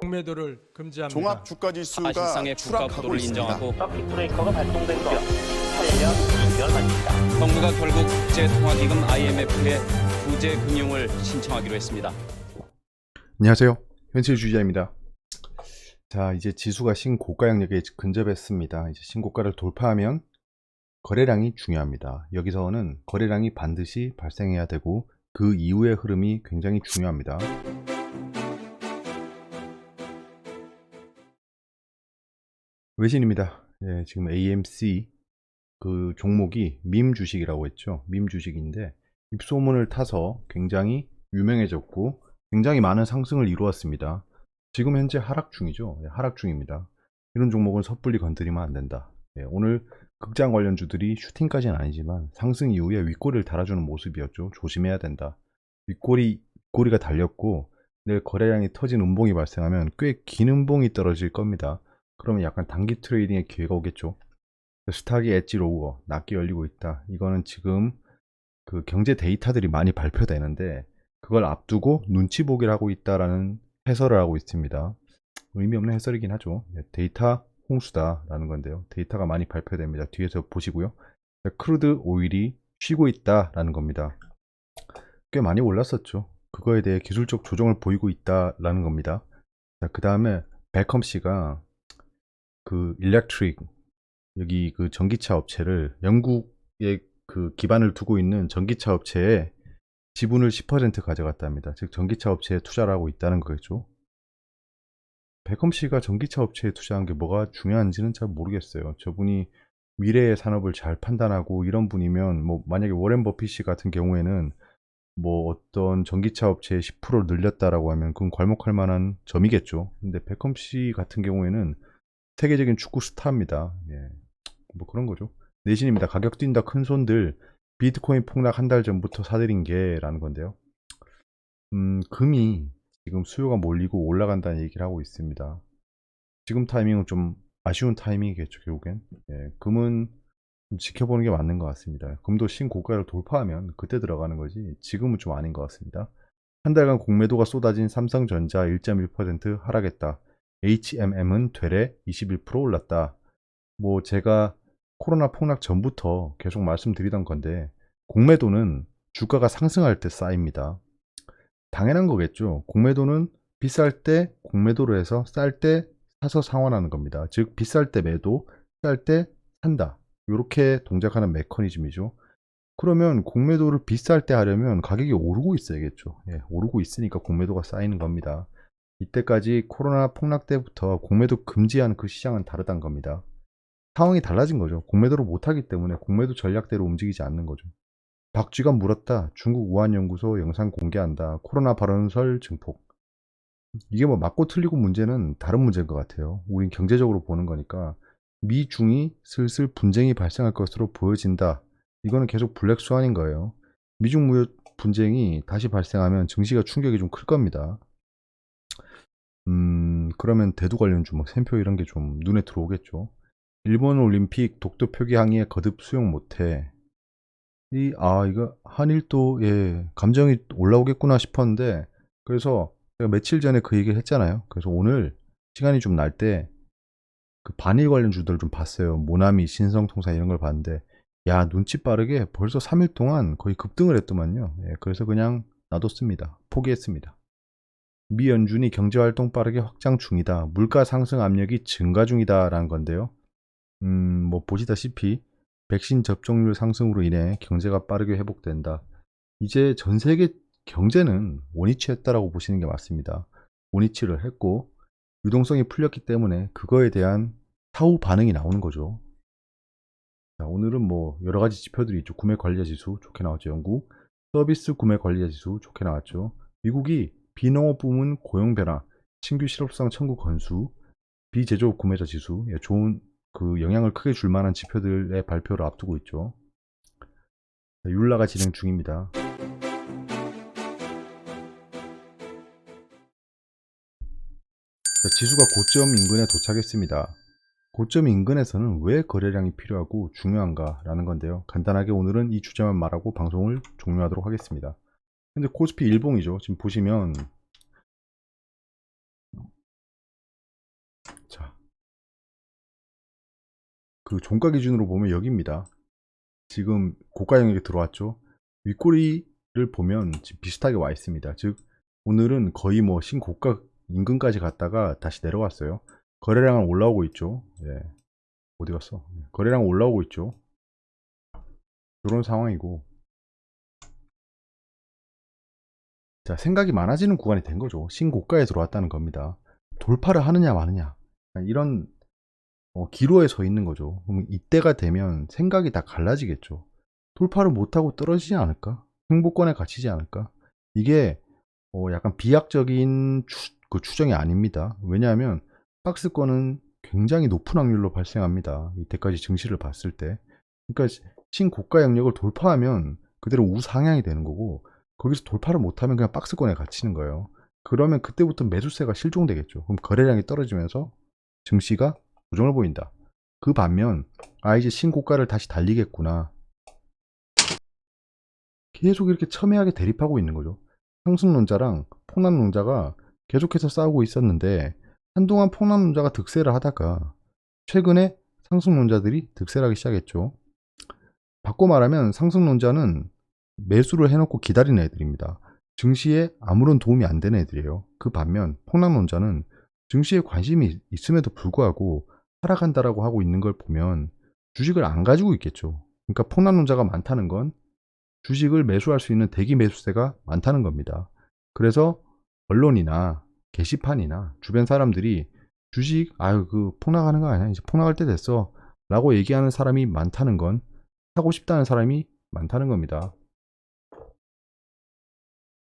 공매도를 금지합니다. 종합 주가 지수가 사실상의 국가 추락하고 부도를 있습니다. 인정하고 서킷 브레이커가 발동된 건 8년 2개월 만입니다. 정부가 결국 국제통화기금 IMF에 구제 금융을 신청하기로 했습니다. 안녕하세요, 현실주의자입니다. 자, 이제 지수가 신고가 영역에 근접했습니다. 이제 신고가를 돌파하면 거래량이 중요합니다. 여기서는 거래량이 반드시 발생해야 되고 그 이후의 흐름이 굉장히 중요합니다. 외신입니다. 예, 지금 AMC 그 종목이 밈 주식이라고 했죠. 밈 주식인데 입소문을 타서 굉장히 유명해졌고 굉장히 많은 상승을 이루었습니다. 지금 현재 하락 중이죠. 예, 하락 중입니다. 이런 종목은 섣불리 건드리면 안 된다. 예, 오늘 극장 관련주들이 슈팅까지는 아니지만 상승 이후에 윗꼬리를 달아주는 모습이었죠. 조심해야 된다. 윗꼬리가 달렸고 내일 거래량이 터진 음봉이 발생하면 꽤 긴 음봉이 떨어질 겁니다. 그러면 약간 단기 트레이딩의 기회가 오겠죠. 스탁이 엣지 로우어 낮게 열리고 있다. 이거는 지금 그 경제 데이터들이 많이 발표되는데 그걸 앞두고 눈치 보기를 하고 있다라는 해설을 하고 있습니다. 의미 없는 해설이긴 하죠. 데이터 홍수다라는 건데요. 데이터가 많이 발표됩니다. 뒤에서 보시고요. 크루드 오일이 쉬고 있다라는 겁니다. 꽤 많이 올랐었죠. 그거에 대해 기술적 조정을 보이고 있다라는 겁니다. 그 다음에 베컴 씨가 그 일렉트릭 여기 그 전기차 업체를 영국에 그 기반을 두고 있는 전기차 업체에 지분을 10% 가져갔답니다. 즉 전기차 업체에 투자를 하고 있다는 거겠죠. 베컴 씨가 전기차 업체에 투자한 게 뭐가 중요한지는 잘 모르겠어요. 저분이 미래의 산업을 잘 판단하고 이런 분이면 뭐 만약에 워렌 버핏 씨 같은 경우에는 뭐 어떤 전기차 업체에 10% 늘렸다라고 하면 그건 괄목할 만한 점이겠죠. 근데 베컴 씨 같은 경우에는 세계적인 축구 스타입니다. 예. 뭐 그런 거죠. 내신입니다. 가격 뛴다 큰 손들 비트코인 폭락 한 달 전부터 사들인 게 라는 건데요. 금이 지금 수요가 몰리고 올라간다는 얘기를 하고 있습니다. 지금 타이밍은 좀 아쉬운 타이밍이겠죠. 결국엔 금은 좀 지켜보는 게 맞는 것 같습니다. 금도 신고가를 돌파하면 그때 들어가는 거지 지금은 좀 아닌 것 같습니다. 한 달간 공매도가 쏟아진 삼성전자 1.1% 하락했다. HMM은 되레 21% 올랐다. 뭐 제가 코로나 폭락 전부터 계속 말씀드리던 건데 공매도는 주가가 상승할 때 쌓입니다. 당연한 거겠죠. 공매도는 비쌀 때 공매도로 해서 쌀 때 사서 상환하는 겁니다. 즉 비쌀 때 매도, 쌀 때 산다. 이렇게 동작하는 메커니즘이죠. 그러면 공매도를 비쌀 때 하려면 가격이 오르고 있어야겠죠. 예, 오르고 있으니까 공매도가 쌓이는 겁니다. 이때까지 코로나 폭락 때부터 공매도 금지한 그 시장은 다르다는 겁니다. 상황이 달라진 거죠. 공매도를 못하기 때문에 공매도 전략대로 움직이지 않는 거죠. 박쥐가 물었다. 중국 우한연구소 영상 공개한다. 코로나 발언설 증폭. 이게 뭐 맞고 틀리고 문제는 다른 문제인 것 같아요. 우린 경제적으로 보는 거니까 미중이 슬슬 분쟁이 발생할 것으로 보여진다. 이거는 계속 블랙스완인 거예요. 미중 무역 분쟁이 다시 발생하면 증시가 충격이 좀 클 겁니다. 그러면 대두 관련주 뭐 샘표 이런 게 좀 눈에 들어오겠죠. 일본 올림픽 독도 표기 항의에 거듭 수용 못해. 이거 한일도 감정이 올라오겠구나 싶었는데 그래서 제가 며칠 전에 그 얘기를 했잖아요. 그래서 오늘 시간이 좀 날 때 그 반일 관련 주들을 좀 봤어요. 모나미, 신성통상 이런 걸 봤는데 야 눈치 빠르게 벌써 3일 동안 거의 급등을 했더만요. 그래서 그냥 놔뒀습니다. 포기했습니다. 미 연준이 경제활동 빠르게 확장 중이다. 물가 상승 압력이 증가 중이다 라는 건데요. 뭐 보시다시피 백신 접종률 상승으로 인해 경제가 빠르게 회복된다. 이제 전 세계 경제는 원위치했다라고 보시는 게 맞습니다. 원위치를 했고 유동성이 풀렸기 때문에 그거에 대한 사후 반응이 나오는 거죠. 자, 오늘은 뭐 여러 가지 지표들이 있죠. 구매 관리자 지수 좋게 나왔죠. 영국 서비스 구매 관리자 지수 좋게 나왔죠. 미국이 비농업 부문 고용 변화, 신규 실업수당 청구 건수, 비제조업 구매자 지수 좋은 그 영향을 크게 줄 만한 지표들의 발표를 앞두고 있죠. 율라가 진행 중입니다. 지수가 고점 인근에 도착했습니다. 고점 인근에서는 왜 거래량이 필요하고 중요한가 라는 건데요. 간단하게 오늘은 이 주제만 말하고 방송을 종료하도록 하겠습니다. 근데 코스피 일봉이죠. 지금 보시면 그 종가 기준으로 보면 여기입니다. 지금 고가 영역에 들어왔죠. 윗꼬리를 보면 지금 비슷하게 와 있습니다. 즉 오늘은 거의 뭐 신고가 인근까지 갔다가 다시 내려왔어요. 거래량은 올라오고 있죠. 예. 어디 갔어? 거래량 올라오고 있죠. 이런 상황이고, 자, 생각이 많아지는 구간이 된 거죠. 신고가에 들어왔다는 겁니다. 돌파를 하느냐 마느냐, 이런 기로에 서 있는 거죠. 그럼 이때가 되면 생각이 다 갈라지겠죠. 돌파를 못하고 떨어지지 않을까? 행보권에 갇히지 않을까? 이게 약간 비약적인 그 추정이 아닙니다. 왜냐하면 박스권은 굉장히 높은 확률로 발생합니다. 이때까지 증시를 봤을 때. 그러니까 신고가 영역을 돌파하면 그대로 우상향이 되는 거고, 거기서 돌파를 못하면 그냥 박스권에 갇히는 거예요. 그러면 그때부터 매수세가 실종되겠죠. 그럼 거래량이 떨어지면서 증시가 부정을 보인다. 그 반면 이제 신고가를 다시 달리겠구나. 계속 이렇게 첨예하게 대립하고 있는 거죠. 상승론자랑 폭락론자가 계속해서 싸우고 있었는데, 한동안 폭락론자가 득세를 하다가 최근에 상승론자들이 득세를 하기 시작했죠. 바꿔 말하면 상승론자는 매수를 해놓고 기다리는 애들입니다. 증시에 아무런 도움이 안 되는 애들이에요. 그 반면 폭락론자는 증시에 관심이 있음에도 불구하고 하락한다라고 하고 있는 걸 보면 주식을 안 가지고 있겠죠. 그러니까 폭락론자가 많다는 건 주식을 매수할 수 있는 대기 매수세가 많다는 겁니다. 그래서 언론이나 게시판이나 주변 사람들이 주식 그 폭락하는 거 아니야, 이제 폭락할 때 됐어 라고 얘기하는 사람이 많다는 건 사고 싶다는 사람이 많다는 겁니다.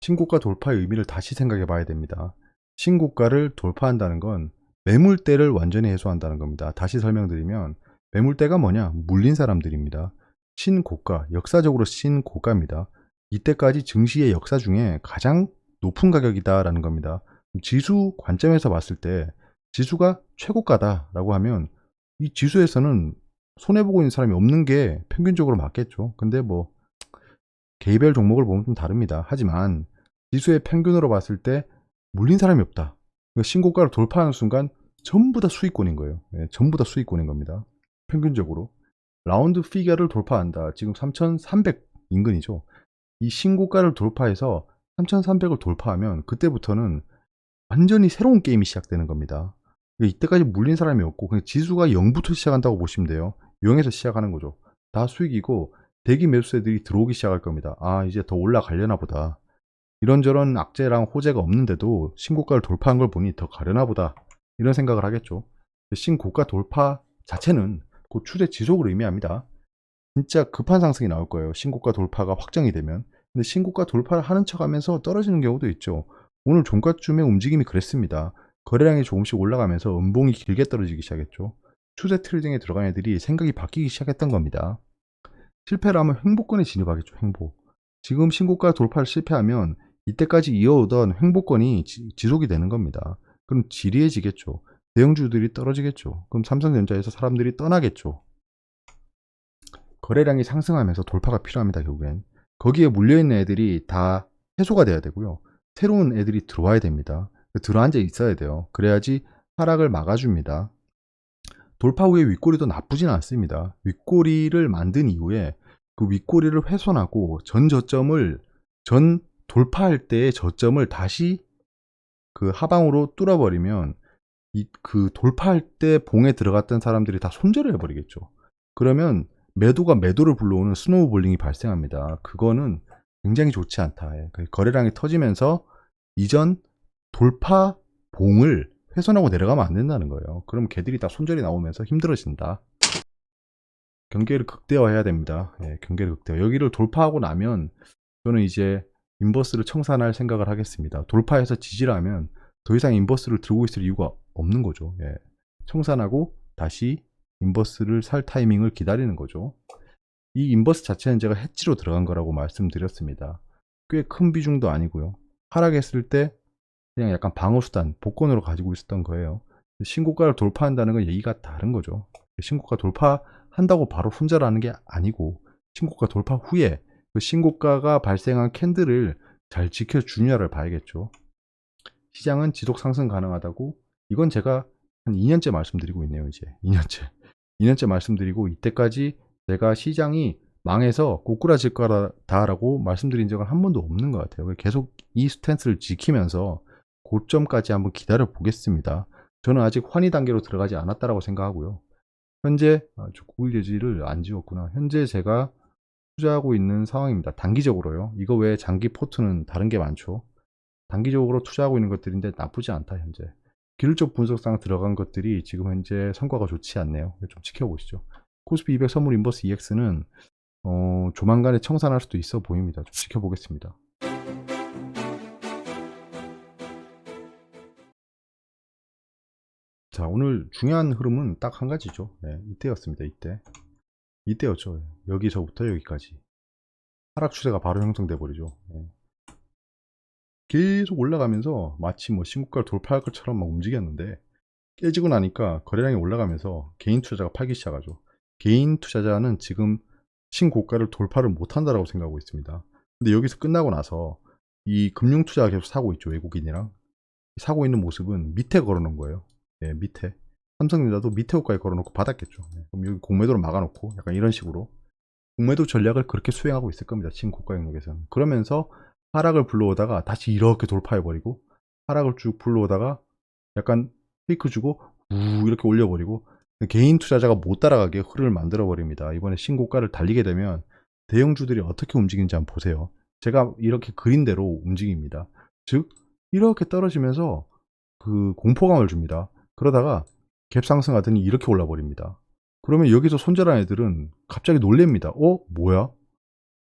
신고가 돌파의 의미를 다시 생각해 봐야 됩니다. 신고가를 돌파한다는 건 매물대를 완전히 해소한다는 겁니다. 다시 설명드리면 매물대가 뭐냐? 물린 사람들입니다. 신고가, 역사적으로 신고가입니다. 이때까지 증시의 역사 중에 가장 높은 가격이다라는 겁니다. 지수 관점에서 봤을 때 지수가 최고가다라고 하면 이 지수에서는 손해보고 있는 사람이 없는 게 평균적으로 맞겠죠. 근데 뭐 개별 종목을 보면 좀 다릅니다. 하지만 지수의 평균으로 봤을 때 물린 사람이 없다. 그러니까 신고가를 돌파하는 순간 전부 다 수익권인 거예요. 네, 전부 다 수익권인 겁니다. 평균적으로. 라운드 피겨를 돌파한다. 지금 3,300 인근이죠. 이 신고가를 돌파해서 3,300을 돌파하면 그때부터는 완전히 새로운 게임이 시작되는 겁니다. 이때까지 물린 사람이 없고 그냥 지수가 0부터 시작한다고 보시면 돼요. 0에서 시작하는 거죠. 다 수익이고 대기 매수세들이 들어오기 시작할 겁니다. 이제 더 올라가려나 보다. 이런저런 악재랑 호재가 없는데도 신고가를 돌파한 걸 보니 더 가려나 보다. 이런 생각을 하겠죠. 신고가 돌파 자체는 곧 추세 지속을 의미합니다. 진짜 급한 상승이 나올 거예요. 신고가 돌파가 확정이 되면. 근데 신고가 돌파를 하는 척 하면서 떨어지는 경우도 있죠. 오늘 종가쯤의 움직임이 그랬습니다. 거래량이 조금씩 올라가면서 음봉이 길게 떨어지기 시작했죠. 추세 트레이딩에 들어간 애들이 생각이 바뀌기 시작했던 겁니다. 실패를 하면 횡보권에 진입하겠죠. 횡보. 지금 신고가 돌파를 실패하면 이때까지 이어오던 횡보권이 지속이 되는 겁니다. 그럼 지리해지겠죠. 대형주들이 떨어지겠죠. 그럼 삼성전자에서 사람들이 떠나겠죠. 거래량이 상승하면서 돌파가 필요합니다. 결국엔. 거기에 물려있는 애들이 다 해소가 돼야 되고요. 새로운 애들이 들어와야 됩니다. 들어앉아 있어야 돼요. 그래야지 하락을 막아줍니다. 돌파 후에 윗꼬리도 나쁘진 않습니다. 윗꼬리를 만든 이후에 그 윗꼬리를 훼손하고 전 돌파할 때의 저점을 다시 그 하방으로 뚫어버리면 그 돌파할 때 봉에 들어갔던 사람들이 다 손절을 해버리겠죠. 그러면 매도가 매도를 불러오는 스노우볼링이 발생합니다. 그거는 굉장히 좋지 않다. 거래량이 터지면서 이전 돌파 봉을 훼손하고 내려가면 안 된다는 거예요. 그럼 걔들이 다 손절이 나오면서 힘들어진다. 경계를 극대화해야 됩니다. 경계를 극대화. 여기를 돌파하고 나면 저는 이제 인버스를 청산할 생각을 하겠습니다. 돌파해서 지지를 하면 더 이상 인버스를 들고 있을 이유가 없는 거죠. 청산하고 다시 인버스를 살 타이밍을 기다리는 거죠. 이 인버스 자체는 제가 해지로 들어간 거라고 말씀드렸습니다. 꽤 큰 비중도 아니고요. 하락했을 때 그냥 약간 방어수단, 복권으로 가지고 있었던 거예요. 신고가를 돌파한다는 건 얘기가 다른 거죠. 신고가 돌파한다고 바로 손절하는 게 아니고 신고가 돌파 후에 그 신고가가 발생한 캔들을 잘 지켜주냐를 봐야겠죠. 시장은 지속 상승 가능하다고, 이건 제가 한 2년째 말씀드리고 있네요. 이제 2년째 2년째 말씀드리고 이때까지 제가 시장이 망해서 꼬꾸라질 거다라고 말씀드린 적은 한 번도 없는 것 같아요. 계속 이 스탠스를 지키면서 고점까지 한번 기다려 보겠습니다. 저는 아직 환희 단계로 들어가지 않았다라고 생각하고요. 현재 저 9일 예지를 안 지웠구나. 현재 제가 투자하고 있는 상황입니다. 단기적으로요. 이거 외에 장기 포트는 다른 게 많죠. 단기적으로 투자하고 있는 것들인데 나쁘지 않다 현재. 기술적 분석상 들어간 것들이 지금 현재 성과가 좋지 않네요. 좀 지켜보시죠. 코스피 200 선물 인버스 EX는 조만간에 청산할 수도 있어 보입니다. 좀 지켜보겠습니다. 자, 오늘 중요한 흐름은 딱 한 가지죠. 네, 이때였습니다. 이때였죠. 여기서부터 여기까지 하락 추세가 바로 형성돼 버리죠. 네. 계속 올라가면서 마치 뭐 신고가를 돌파할 것처럼 막 움직였는데 깨지고 나니까 거래량이 올라가면서 개인 투자자가 팔기 시작하죠. 개인 투자자는 지금 신고가를 돌파를 못한다라고 생각하고 있습니다. 근데 여기서 끝나고 나서 이 금융 투자가 계속 사고 있죠. 외국인이랑 사고 있는 모습은 밑에 걸어놓은 거예요. 예, 밑에 삼성전자도 밑에 호가에 걸어놓고 받았겠죠. 예, 그럼 여기 공매도를 막아놓고 약간 이런 식으로 공매도 전략을 그렇게 수행하고 있을 겁니다. 신고가 영역에서는. 그러면서 하락을 불러오다가 다시 이렇게 돌파해버리고 하락을 쭉 불러오다가 약간 페이크 주고 이렇게 올려버리고 개인 투자자가 못 따라가게 흐름을 만들어버립니다. 이번에 신고가를 달리게 되면 대형주들이 어떻게 움직이는지 한번 보세요. 제가 이렇게 그린 대로 움직입니다. 즉 이렇게 떨어지면서 그 공포감을 줍니다. 그러다가 갭 상승하더니 이렇게 올라버립니다. 그러면 여기서 손절한 애들은 갑자기 놀랍니다. 뭐야?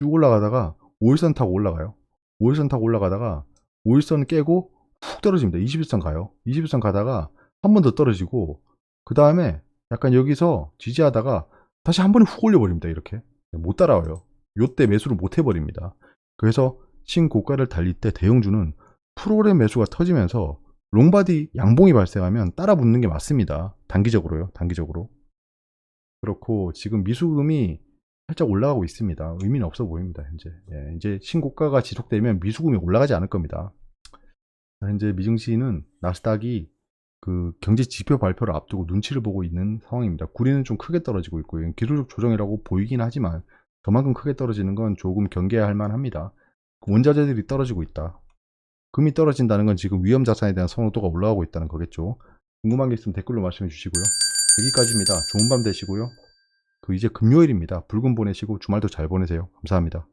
쭉 올라가다가 5일선 타고 올라가요. 5일선 타고 올라가다가 5일선 깨고 훅 떨어집니다. 21선 가요. 21선 가다가 한 번 더 떨어지고 그 다음에 약간 여기서 지지하다가 다시 한 번에 훅 올려버립니다. 이렇게 못 따라와요. 요때 매수를 못 해버립니다. 그래서 신고가를 달릴 때 대형주는 프로그램 매수가 터지면서 롱바디 양봉이 발생하면 따라 붙는 게 맞습니다. 단기적으로요. 단기적으로. 그렇고 지금 미수금이 살짝 올라가고 있습니다. 의미는 없어 보입니다. 현재. 예, 이제 신고가가 지속되면 미수금이 올라가지 않을 겁니다. 현재 미증시는 나스닥이 그 경제 지표 발표를 앞두고 눈치를 보고 있는 상황입니다. 구리는 좀 크게 떨어지고 있고요. 기술적 조정이라고 보이긴 하지만 저만큼 크게 떨어지는 건 조금 경계할 만합니다. 원자재들이 떨어지고 있다. 금이 떨어진다는 건 지금 위험 자산에 대한 선호도가 올라가고 있다는 거겠죠. 궁금한 게 있으면 댓글로 말씀해 주시고요. 여기까지입니다. 좋은 밤 되시고요. 이제 금요일입니다. 붉은 보내시고 주말도 잘 보내세요. 감사합니다.